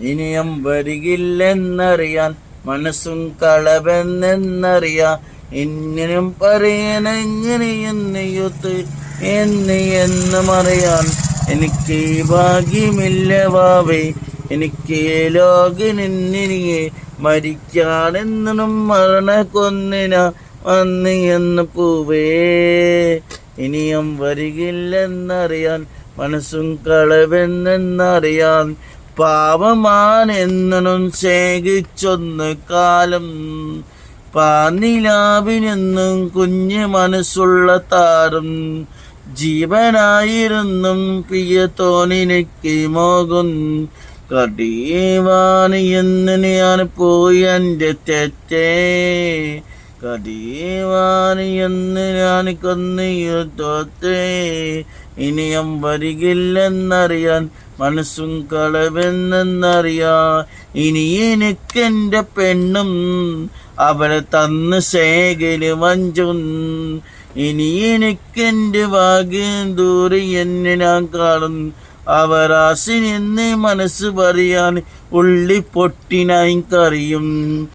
ഇനിയും വരികില്ലെന്നറിയാൻ മനസ്സും കളവെന്നറിയാ. ഇന്നിനും പറയണെങ്ങനെയെന്ന് യുത്ത് എന്നും അറിയാൻ. എനിക്ക് ഭാഗ്യമില്ല വാവേ, എനിക്ക് ലോകനിന്നിനിയെ മരിക്കാനെന്നും മരണ കൊന്നിന വന്ന് എന്ന് പൂവേ. ഇനിയും വരികില്ലെന്നറിയാൻ മനസ്സും കളവെന്നറിയാൻ. പാവമാനെന്നും സ്നേഹിച്ചൊന്ന് കാലം പാനിലാവിനെന്നും കുഞ്ഞ് മനസ്സുള്ള താരം. ജീവനായിരുന്നും പ്രിയത്തോനെനിക്ക് മോകും. കടീവാണ് എന്ന് ഞാൻ പോയി എൻ്റെ തെറ്റേ. കടീവാണ് എന്ന് ഞാൻ കൊന്നിയോ തോത്തേ. ഇനിയും വരികില്ലെന്നറിയാൻ മനസ്സും കളവെന്നറിയാ. ഇനി എനിക്കെൻ്റെ പെണ്ണും അവളെ തന്ന് ശേഖര് വഞ്ചും. ഇനി എനിക്കെൻ്റെ ഭാഗ്യം ദൂരെ എന്നെ ഞാൻ കാണും. അവരാശിനെന്ന് മനസ്സ് പറയാൻ ഉള്ളി പൊട്ടിനായി കറിയും.